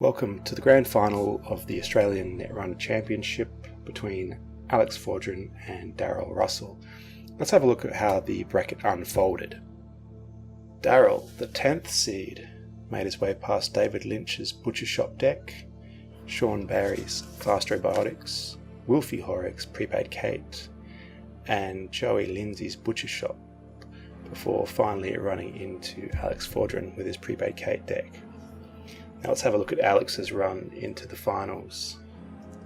Welcome to the grand final of the Australian Netrunner Championship between Alex Fordrin and Daryl Russell. Let's have a look at how the bracket unfolded. Daryl, the 10th seed, made his way past David Lynch's Butcher Shop deck, Sean Barry's Fast Robotics, Wilfie Horrick's Prepaid Kate, and Joey Lindsay's Butcher Shop, before finally running into Alex Fordrin with his Prepaid Kate deck. Now let's have a look at Alex's run into the finals.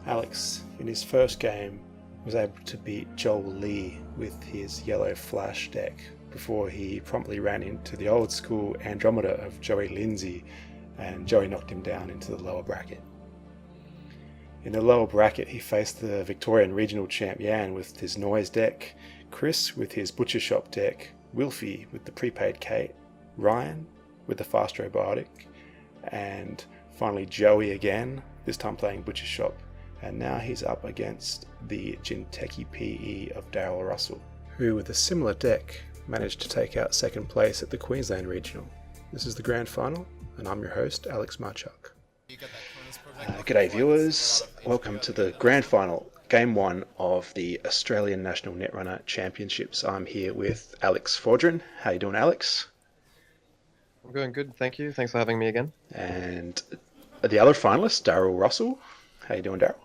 Alex, in his first game, was able to beat Joel Lee with his Yellow Flash deck before he promptly ran into the old school Andromeda of Joey Lindsay, and Joey knocked him down into the lower bracket. In the lower bracket, he faced the Victorian Regional Champ Yan with his Noise deck, Chris with his Butcher Shop deck, Wilfie with the Prepaid Kate, Ryan with the Fast Robotic, and finally Joey again, this time playing Butcher Shop, and now he's up against the Jinteki PE of Daryl Russell, who with a similar deck managed to take out second place at the Queensland Regional. This is the grand final, and I'm your host, Alex Marchuk. G'day viewers, welcome to the grand final, game 1 of the Australian National Netrunner Championships. I'm here with Alex Fordrin. How you doing, Alex? I'm going good, thank you. Thanks for having me again. And the other finalist, Daryl Russell. How you doing, Daryl?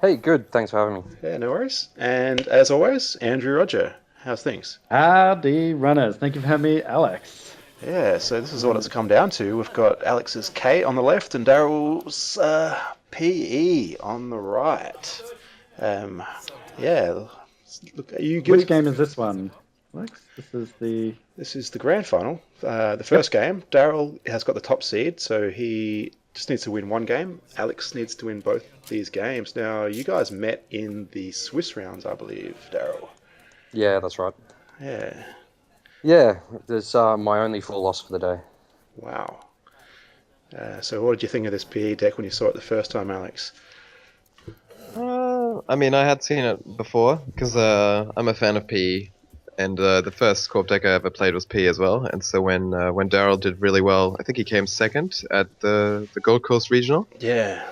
Hey, good. Thanks for having me. Yeah, no worries. And as always, Andrew Roger. How's things? Howdy, runners. Thank you for having me, Alex. Yeah, so this is what it's come down to. We've got Alex's K on the left and Daryl's PE on the right. Yeah, look, Which game is this one, Alex? This is the grand final. The first game, Daryl has got the top seed, so he just needs to win one game. Alex needs to win both these games. Now, you guys met in the Swiss rounds, I believe, Daryl. Yeah, that's right. Yeah. Yeah, there's my only full loss for the day. Wow. So what did you think of this PE deck when you saw it the first time, Alex? I mean, I had seen it before, because I'm a fan of PE, and the first Corp deck I ever played was PE as well, and so when Daryl did really well, I think he came second at the Gold Coast Regional. Yeah.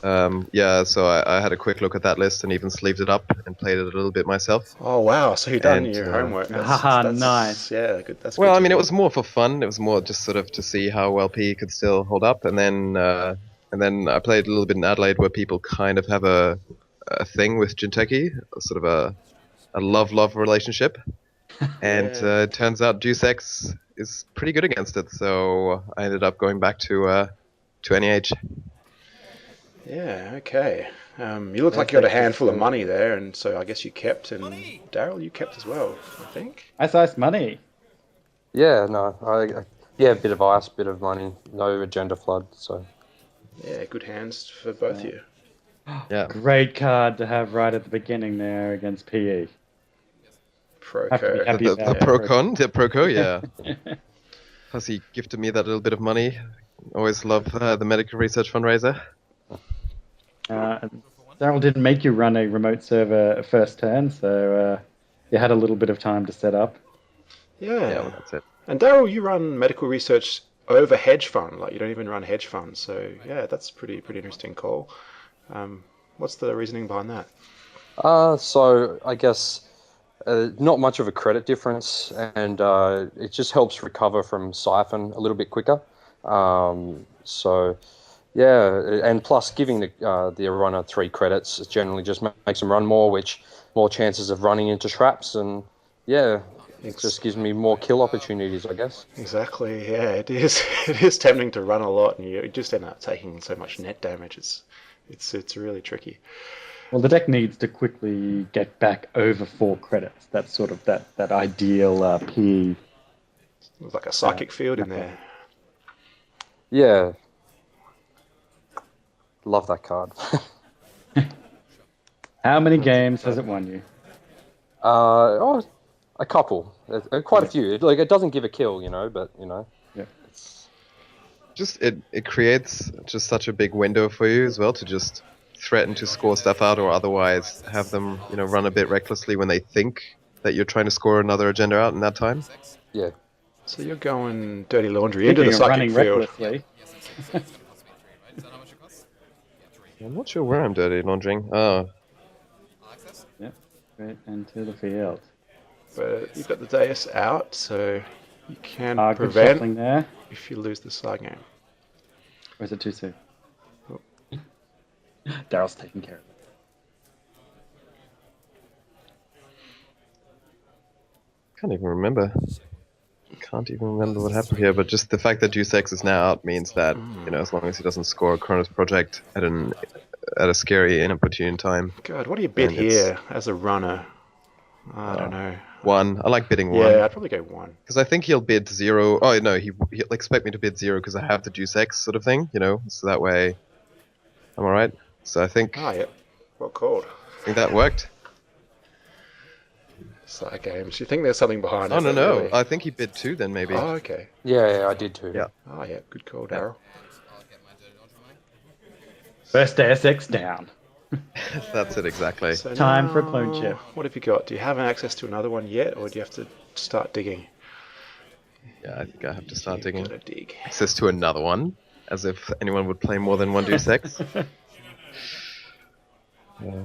So I had a quick look at that list and even sleeved it up and played it a little bit myself. Oh wow! So you've done your homework. That's nice. Yeah, good. That's well, good I mean, it was more for fun. It was more just sort of to see how well PE could still hold up, and then I played a little bit in Adelaide where people kind of have a thing with Jinteki, sort of a love relationship, and it turns out Deus Ex is pretty good against it. So I ended up going back to NEH. Yeah, okay. You look like you got a handful of money there, and so I guess you kept, and Daryl, you kept as well, I think. Nice money. Yeah, no, a bit of ice, bit of money, no agenda flood, so. Yeah, good hands for both of you. Yeah. Great card to have right at the beginning there against PE. Proco. The Proco, yeah. Plus he gifted me that little bit of money. Always love the medical research fundraiser. Daryl didn't make you run a remote server first turn, so you had a little bit of time to set up. Yeah, well, that's it. And Daryl, you run medical research over hedge fund, like you don't even run hedge funds. So yeah, that's pretty interesting call. What's the reasoning behind that? So I guess not much of a credit difference, and it just helps recover from Siphon a little bit quicker. Yeah, and plus giving the runner 3 credits generally just makes them run more, which more chances of running into traps, and yeah, it just gives me more kill opportunities, I guess. Exactly, yeah, it is. It is tempting to run a lot, and you just end up taking so much net damage. It's really tricky. Well, the deck needs to quickly get back over 4 credits. That's sort of that ideal PE. There's like a psychic field in there. Yeah. Love that card. How many games has it won you? A couple. Quite a few. It doesn't give a kill, but. Yeah. Just it creates just such a big window for you as well to just threaten to score stuff out, or otherwise have them run a bit recklessly when they think that you're trying to score another agenda out in that time. Yeah. So you're going dirty laundry into the psychic field. I'm not sure where I'm dirty laundering. Oh, Yep. Straight into the field. But you've got the dais out, so you can Good prevent shuffling there. if you lose the side game. Or is it too soon? Oh. Daryl's taking care of it. can't even remember. Can't even remember what happened here, but just the fact that Deuce X is now out means that, as long as he doesn't score a Chronos Project at a scary, inopportune time. God, what do you bid here as a runner? I don't know. 1. I like bidding 1. Yeah, I'd probably go 1. Because I think he'll bid 0. Oh, no, he'll expect me to bid 0 because I have the Deuce X sort of thing, so that way I'm alright. So I think... Ah, yeah. Well called. I think that worked. Side games. You think there's something behind it? Oh, no. Really? I think he bid 2 then, maybe. Oh, okay. Yeah, I did too. Yeah. Oh, yeah. Good call, Daryl. First ASX down. That's it, exactly. So Time now, for a clone chip. What have you got? Do you have access to another one yet, or do you have to start digging? Yeah, I think I have to start digging. Gotta dig. Access to another one, as if anyone would play more than one Deuce X. Yeah.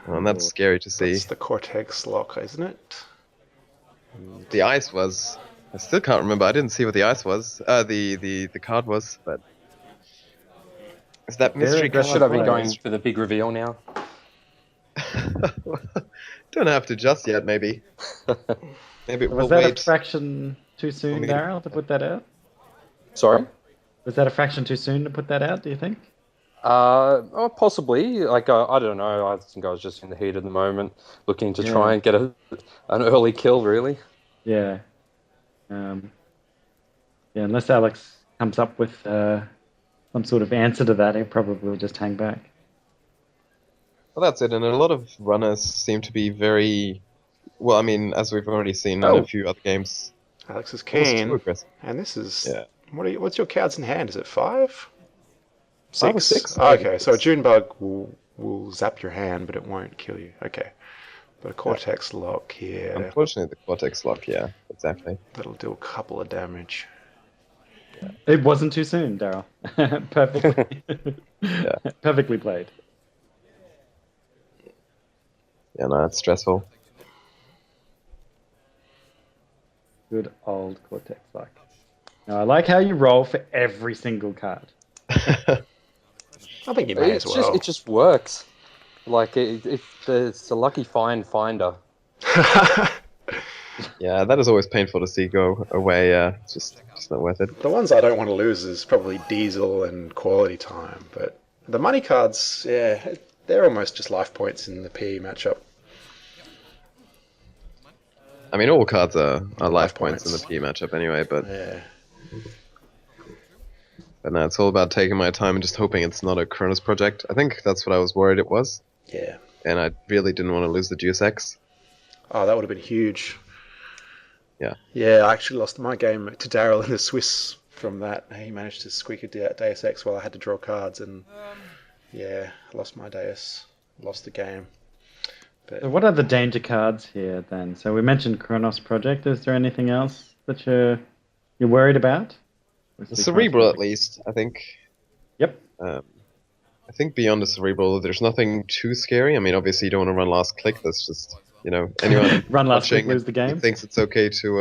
Well, and that's scary to see. It's the Cortex lock, isn't it? The ice was... I still can't remember. I didn't see what the ice was. The card was, but... Is that mystery card? Should I be going for the big reveal now? Don't have to just yet, maybe. Maybe Was we'll that wait. a fraction too soon, Daryl, to put that out? Sorry? Was that a fraction too soon to put that out, do you think? Possibly. Like, I don't know. I think I was just in the heat of the moment, looking to try and get an early kill, really. Yeah. Unless Alex comes up with some sort of answer to that, he'll probably just hang back. Well, that's it. And a lot of runners seem to be very... Well, I mean, as we've already seen in a few other games... Alex is almost keen. too aggressive. And this is... Yeah. What's your cards in hand? Is it 5? 5 or 6? Oh, okay, so a Junebug will zap your hand, but it won't kill you. Okay. But a Cortex lock here. Unfortunately, the Cortex lock, yeah, exactly. That'll do a couple of damage. It wasn't too soon, Daryl. Perfectly. Yeah. Perfectly played. Yeah, no, it's stressful. Good old Cortex lock. Now, I like how you roll for every single card. I think you may as well. It just works. Like, it's a lucky finder. Yeah, that is always painful to see go away. It's just not worth it. The ones I don't want to lose is probably Diesel and Quality Time, but the money cards, yeah, they're almost just life points in the PE matchup. I mean, all cards are life points in the PE matchup anyway, but... Yeah. But no, it's all about taking my time and just hoping it's not a Chronos Project. I think that's what I was worried it was. Yeah. And I really didn't want to lose the Deuce X. Oh, that would have been huge. Yeah. Yeah, I actually lost my game to Daryl in the Swiss from that. He managed to squeak a Deus Ex while I had to draw cards, and yeah, I lost my Deus. Lost the game. But So what are the danger cards here, then? So we mentioned Chronos Project. Is there anything else that you're worried about? The Cerebral, at least, I think. Yep. I think beyond the Cerebral, there's nothing too scary. I mean, obviously, you don't want to run last click. That's just, anyone Run last click, watching lose the game. who thinks it's okay to,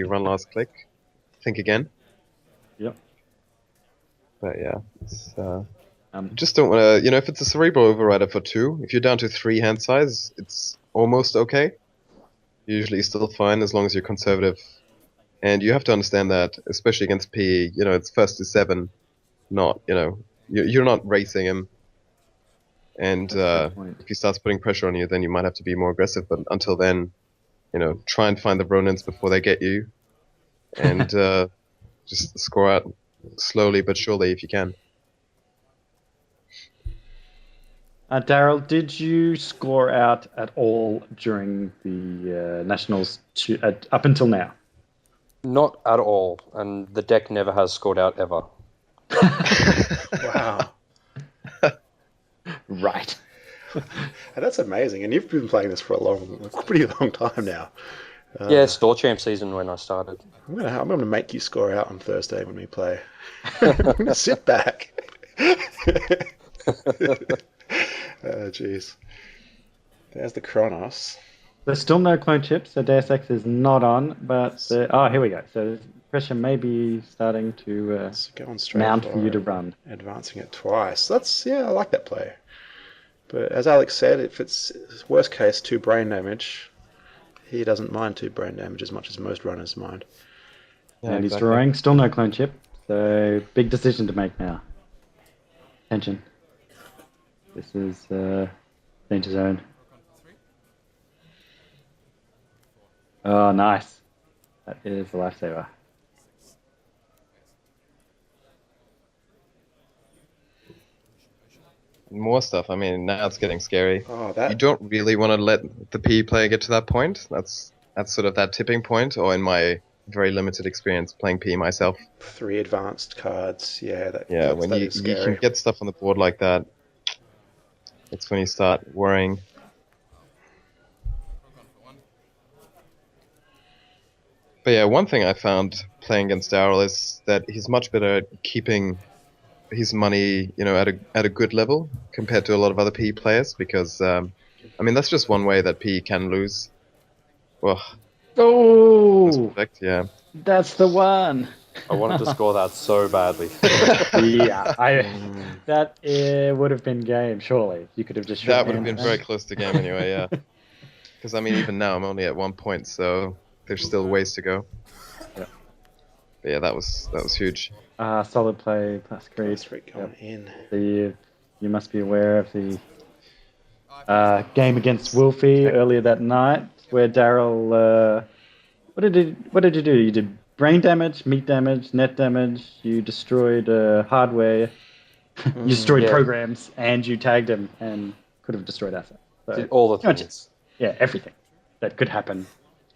run last click. Think again. Yep. But yeah, it's, you Um, just don't want to, if it's a Cerebral Overrider for 2, if you're down to 3 hand size, it's almost okay. Usually still fine as long as you're conservative. And you have to understand that, especially against PE, it's first to 7, not, you're not racing him. And if he starts putting pressure on you, then you might have to be more aggressive. But until then, try and find the Ronins before they get you. And just score out slowly but surely if you can. Daryl, did you score out at all during the Nationals up until now? Not at all, and the deck never has scored out ever. wow. Right. And that's amazing. And you've been playing this for a pretty long time now. Yeah, Store Champ season when I started. I'm gonna make you score out on Thursday when we play. I'm gonna sit back. Oh, jeez. There's the Kronos. There's still no clone chips, so Deus Ex is not on, but here we go. So pressure may be starting to It's going straight mount for you to it, run. advancing it twice. I like that play. But as Alex said, if it's worst case 2 brain damage, he doesn't mind 2 brain damage as much as most runners mind. Yeah, And he's exactly. drawing, still no clone chip, so big decision to make now. Attention. This is danger zone. Oh, nice. That is a lifesaver. More stuff. I mean, now it's getting scary. Oh, You don't really want to let the PE player get to that point. That's sort of that tipping point, or in my very limited experience playing PE myself. 3 advanced cards. Yeah, that When that you is can scary. get stuff on the board like that, it's when you start worrying. But yeah, one thing I found playing against Daryl is that he's much better at keeping his money, at a good level compared to a lot of other PE players. Because I mean, that's just one way that PE can lose. Well, Oh, perfect, yeah. that's the one. I wanted to score that so badly. Yeah, that would have been game. Surely you could have just. That would have been very close to game anyway, yeah. Because I mean, even now I'm only at 1 point, so there's still ways to go. Yeah. But yeah, that was huge. Solid play, plus Creed. Going in. You must be aware of the game against Wolfie earlier that night, where Daryl. What did you do? You did brain damage, meat damage, net damage. You destroyed hardware. You destroyed programs, and you tagged him and could have destroyed assets. So, Did all the things. Yeah, everything that could happen.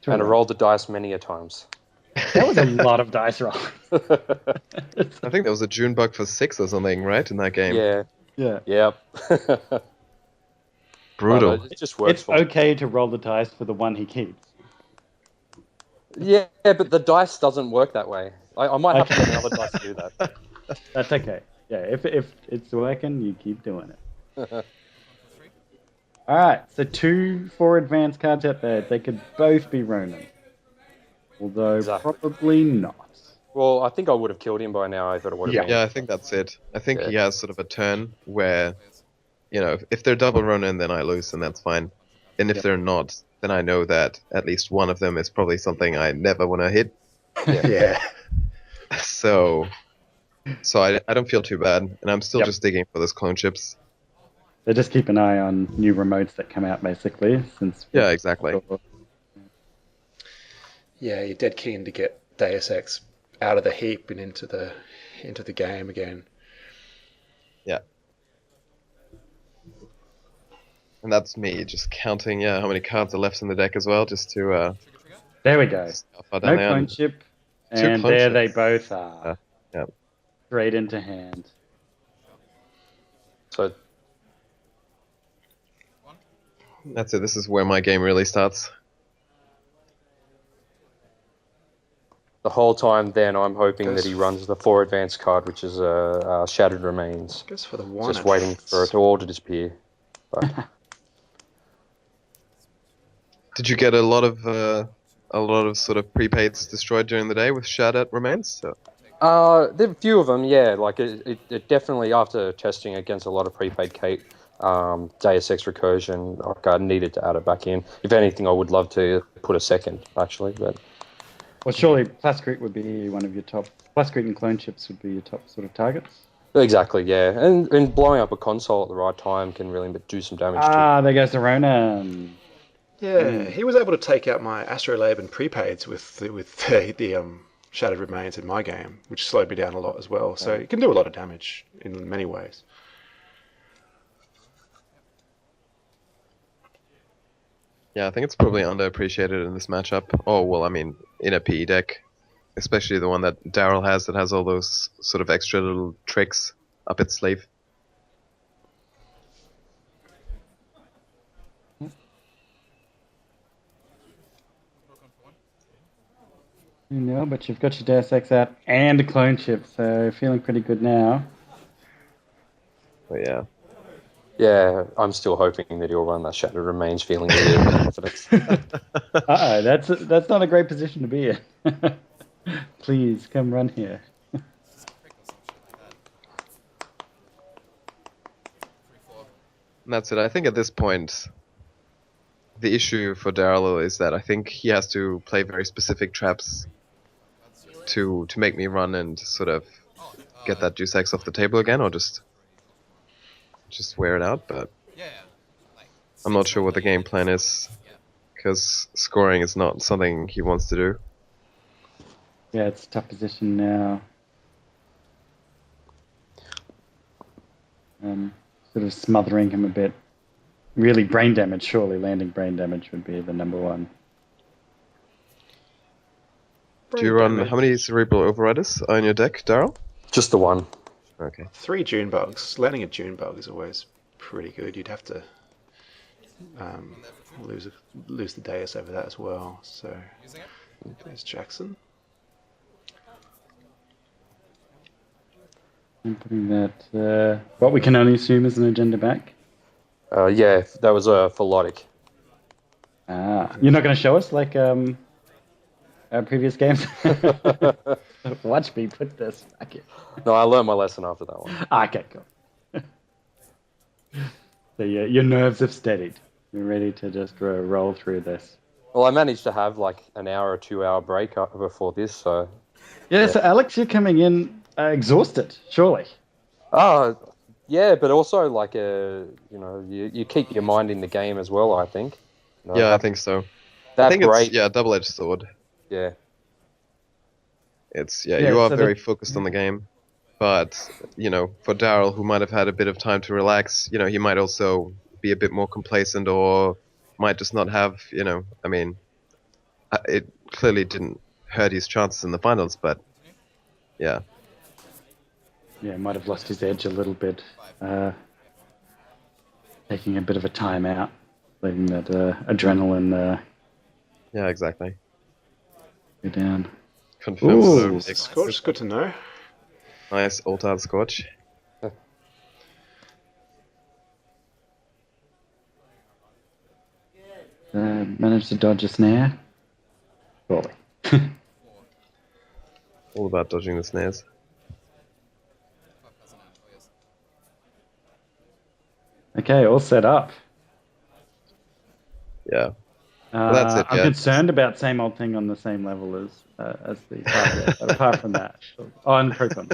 And I rolled the dice many a times. That was a lot of dice rolling. I think there was a June bug for 6 or something, right, in that game? Yeah. Yeah. Yep. Brutal. It just works. It's okay to roll the dice for the one he keeps. Yeah, but the dice doesn't work that way. I might have to get another dice to do that. That's okay. Yeah, if it's working, you keep doing it. All right, so 2 4 advanced cards out there. They could both be Ronin, although probably not. Well, I think I would have killed him by now if it would have been. Yeah, I think that's it. I think he has sort of a turn where, if they're double Ronin, then I lose, and that's fine. And if they're not, then I know that at least one of them is probably something I never want to hit. Yeah. So I don't feel too bad, and I'm still just digging for those clone chips. So just keep an eye on new remotes that come out, basically. Yeah, exactly. Yeah, you're dead keen to get Deus Ex out of the heap and into the game again. Yeah. And that's me just counting, how many cards are left in the deck as well, just to... there we go. No clone chip, and there they both are. Yeah. Straight into hand. So that's it. This is where my game really starts. the whole time then I'm hoping that he runs the 4 advanced card, which is Shattered Remains. Goes for the 1. Just waiting for it to all to disappear. But Did you get a lot of sort of prepaids destroyed during the day with Shattered Remains? So. there are a few of them, yeah. Like it definitely, after testing against a lot of prepaid Kate, Deus Ex Recursion, I needed to add it back in. If anything, I would love to put a second, actually. But Well, surely Plascrete would be one of your top... Plascrete and clone chips would be your top sort of targets. exactly, yeah. And blowing up a console at the right time can really do some damage too. There goes the Ronin. Yeah, he was able to take out my Astrolabe and prepaids with the Shattered Remains in my game, which slowed me down a lot as well. So it can do a lot of damage in many ways. Yeah, I think it's probably underappreciated in this matchup. Oh, well, I mean, in a PE deck, especially the one that Daryl has that has all those sort of extra little tricks up its sleeve. No, but you've got your Deus Ex out and a clone chip, so feeling pretty good now. But yeah. Yeah, I'm still hoping that he'll run that Shattered Remains feeling a little confidence. That's not a great position to be in. Please come run here. And that's it. I think at this point, the issue for Daryl is that I think he has to play very specific traps to make me run and sort of get that Deuce X off the table again, or just wear it out. But I'm not sure what the game plan is, because scoring is not something he wants to do. Yeah, it's a tough position now. Sort of smothering him a bit. Really brain damage, surely landing brain damage would be the number one. Do you run, how many Cerebral Overriders are in your deck, Daryl? Just the one. Okay. 3 June bugs. Landing a June bug is always pretty good. You'd have to lose the Deus over that as well. So there's Jackson. I'm putting that, what we can only assume is an agenda back. Yeah, that was a Philotic. You're not going to show us like our previous games? Watch me put this back in. No, I learned my lesson after that one. Okay, cool. So your nerves have steadied. You're ready to just roll through this. Well, I managed to have like an hour or 2 hour break before this, so... Yeah, so Alex, you're coming in exhausted, surely. Oh, yeah, but also like you keep your mind in the game as well, I think. No, Yeah, I think so. That I think break, it's double-edged sword. yeah. It's Yeah, you are so very focused on the game, but for Daryl, who might have had a bit of time to relax, he might also be a bit more complacent, or might just not have, I mean, it clearly didn't hurt his chances in the finals, but yeah. Yeah, might have lost his edge a little bit, taking a bit of a time out, letting that adrenaline Yeah, exactly. go down. Confirms Ooh, the Scorch, good to know. nice Alt-Art Scorch. Managed to dodge a snare. Surely. All about dodging the snares. Okay, all set up. Yeah. That's it, I'm yeah. concerned about same old thing on the same level as the target, but apart from that. Oh, and Proton.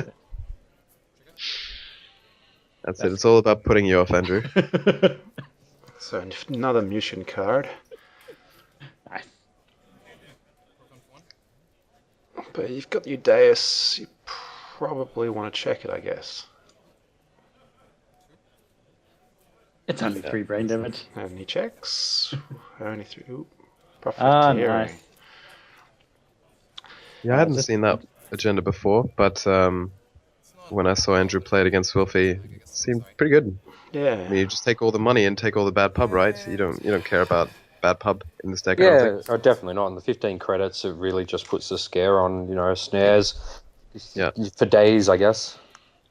That's it. It's all about putting you off, Andrew. So another Mushin card. Nice. But you've got your Deus. You probably want to check it, I guess. It's only 3 brain damage. And he checks. Only 3. Ooh, Ah, Profiteering. nice. Yeah, I hadn't seen that agenda before, but when I saw Andrew play it against Wilfie, it seemed pretty good. Yeah. I mean, you just take all the money and take all the bad pub, right? You don't care about bad pub in this deck. I don't Yeah, think. oh, definitely not. And the 15 credits, it really just puts a scare on, snares. Yeah. For days, I guess.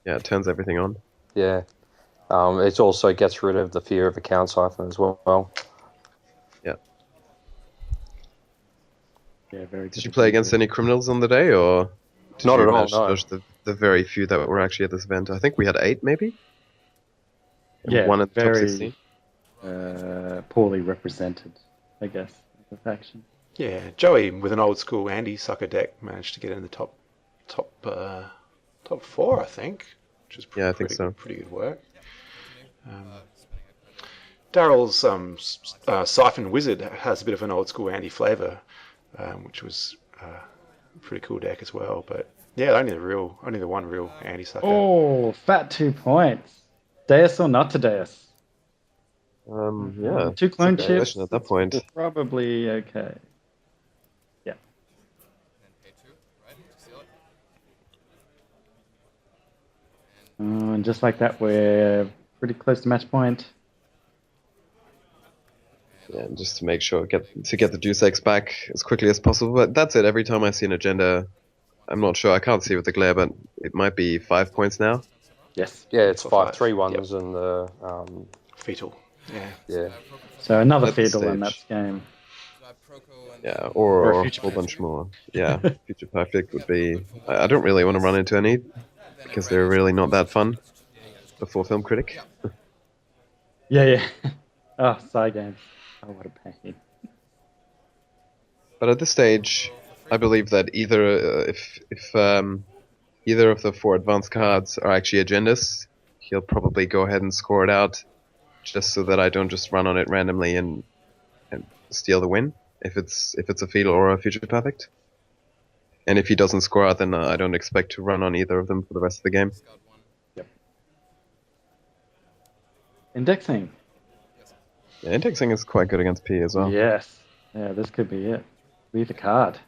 Yeah, it turns everything on. Yeah. It also gets rid of the fear of account siphon as well. Yeah. Yeah, very. Did you play against any criminals on the day, or did Not you at all, manage to no. dodge the very few that were actually at this event? I think we had 8, maybe. And Yeah, one at the top very 16. poorly represented, I guess, the faction. Yeah, Joey with an old school Andy sucker deck managed to get in the top 4, I think, which is Yeah, I think so. pretty good work. Daryl's Siphon Wizard has a bit of an old school Andy flavour, which was a pretty cool deck as well. But yeah, only the one real Andy sucker. Oh, fat 2 points. Deus or not to Deus? Yeah. 2 clone it's a chips. question at that point. It's probably okay. Yeah. And just like that, we're pretty close to match point. Yeah, and just to make sure get the Deuce X back as quickly as possible. But that's it. Every time I see an agenda, I'm not sure. I can't see with the glare, but it might be 5 points now. Yes. Yeah, it's For 5 five. 3-1s and the Fetal. Yeah. yeah. So another At this fetal in that stage. game. Yeah, Or or a a future whole perfect. bunch more. Yeah, future perfect would be. I don't really want to run into any because they're really not that fun before Film Critic. Yeah. Oh, side games. Oh, what a pain. But at this stage, I believe that either if either of the 4 advanced cards are actually agendas, he'll probably go ahead and score it out, just so that I don't just run on it randomly and steal the win if it's a fetal or a future perfect. And if he doesn't score out, then I don't expect to run on either of them for the rest of the game. Yep. Indexing. Yeah, indexing is quite good against P as well. Yes. Yeah, this could be it. Be the card.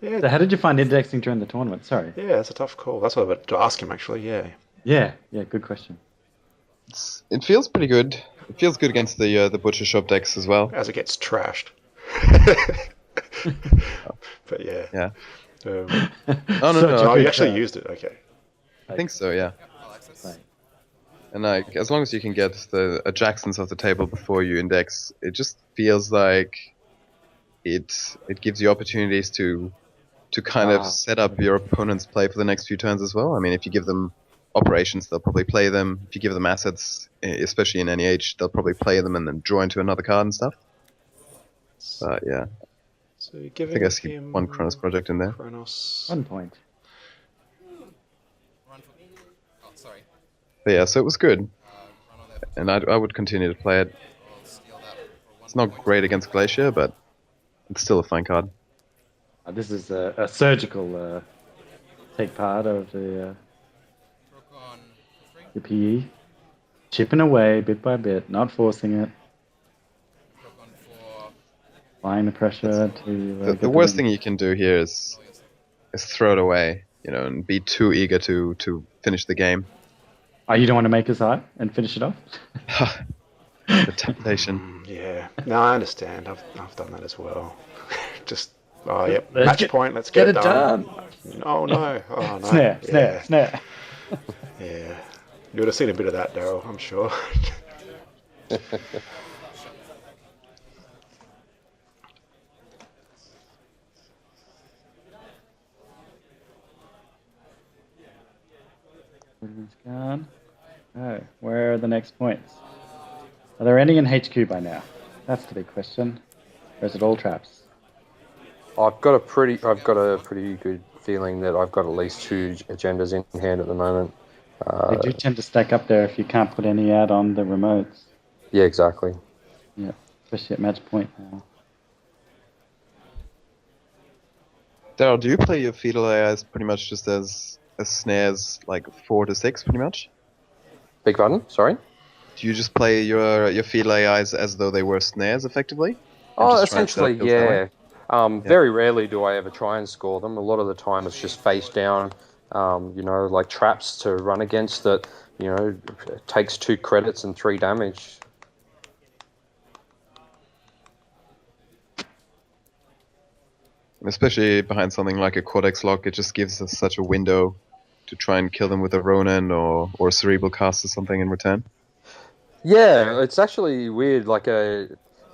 Yeah. So how did you find indexing during the tournament? Sorry. Yeah, that's a tough call. That's what I wanted to ask him, actually. Yeah. Yeah, good question. It feels pretty good. It feels good against the butcher shop decks as well. As it gets trashed. But yeah. Yeah. Um, Oh no, Such no. a oh, good you actually card. used it. Okay. I think so. Yeah. Right. And like, as long as you can get the Jacksons off the table before you index, it just feels like it gives you opportunities to kind of set up your opponent's play for the next few turns as well. I mean, if you give them operations, they'll probably play them. If you give them assets, especially in NEH, they'll probably play them and then draw into another card and stuff. But yeah, So I giving think I see him one Kronos project in there. Kronos. 1 point. But yeah, so it was good, and I would continue to play it. It's not great against Glacier, but it's still a fine card. This is a surgical take part of the PE. Chipping away bit by bit, not forcing it. Applying the pressure to... The worst thing you can do here is throw it away, and be too eager to finish the game. Oh, you don't want to make a side and finish it off? The temptation. Yeah. No, I understand. I've done that as well. Just yep. Let's Match get- point. Let's Get get it done. Oh no. Oh no. Snare. Yeah. Yeah. You would have seen a bit of that, Daryl. I'm sure. Gone. Oh, where are the next points? Are there any in HQ by now? That's the big question. Or is it all traps? I've got a pretty good feeling that I've got at least 2 agendas in hand at the moment. They do tend to stack up there if you can't put any out on the remotes. Yeah, exactly. Yeah, especially at match point now. Daryl, do you play your fetal AIs pretty much just as snares, like 4 to 6, pretty much? Big button, sorry? Do you just play your fetal AIs as though they were snares, effectively? And Oh, just try and set up essentially, kills that way? yeah. Very rarely do I ever try and score them. A lot of the time it's just face down, like traps to run against that, takes 2 credits and 3 damage. Especially behind something like a Codex lock, it just gives us such a window to try and kill them with a Ronin or a Cerebral Cast or something in return. Yeah, it's actually weird.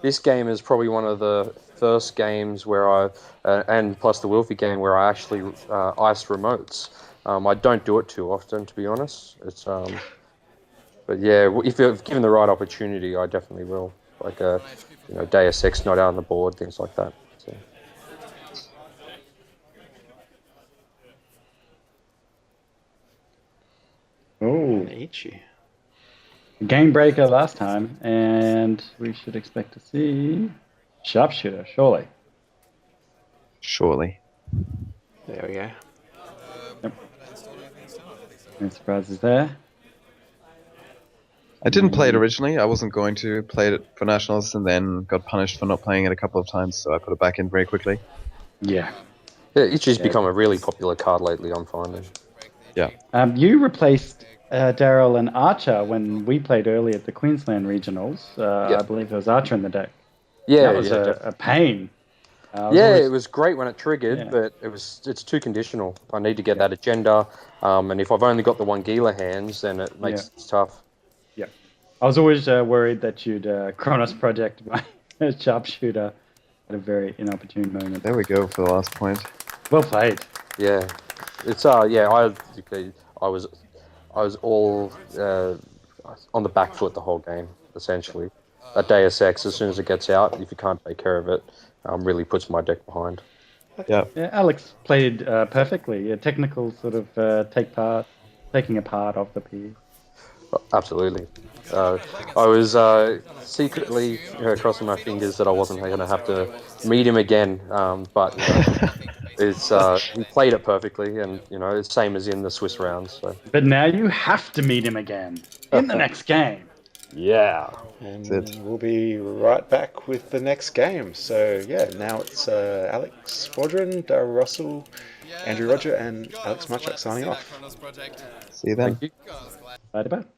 This game is probably one of the first games where and plus the Wilfie game where I actually ice remotes. I don't do it too often, to be honest. It's but yeah, if you're given the right opportunity, I definitely will. Like Deus Ex not out on the board, things like that. So. Oh, Ichi. game breaker last time, and we should expect to see sharpshooter, surely. Surely. There we go. No surprises there. I didn't play it originally. I wasn't going to play it for Nationals and then got punished for not playing it a couple of times, so I put it back in very quickly. Yeah. Yeah, Ichi's become a really popular card lately, I'm finding. Yeah. You replaced Daryl and Archer when we played early at the Queensland Regionals. I believe there was Archer in the deck. Yeah, That was a pain. Yeah, it was great when it triggered, Yeah. but it's too conditional. I need to get that agenda, and if I've only got the one Gila hands, then it makes it tough. Yeah. I was always worried that you'd Kronos project my sharpshooter at a very inopportune moment. There we go for the last point. Well played. Yeah, it's I was all on the back foot the whole game essentially. That Deus Ex, as soon as it gets out, if you can't take care of it, really puts my deck behind. Yeah. Yeah, Alex played perfectly. A technical sort of taking a part of the piece. Absolutely. I was secretly crossing my fingers that I wasn't going to have to meet him again, but it's he played it perfectly, and it's same as in the Swiss rounds. So. But now you have to meet him again in the next game. Yeah. And That's it. we'll be right back with the next game. So, yeah, now it's Alex Fordrin, Daryl Russell, Andrew Roger, and Alex Marchuk signing off. See you then. Thank you. Bye-bye.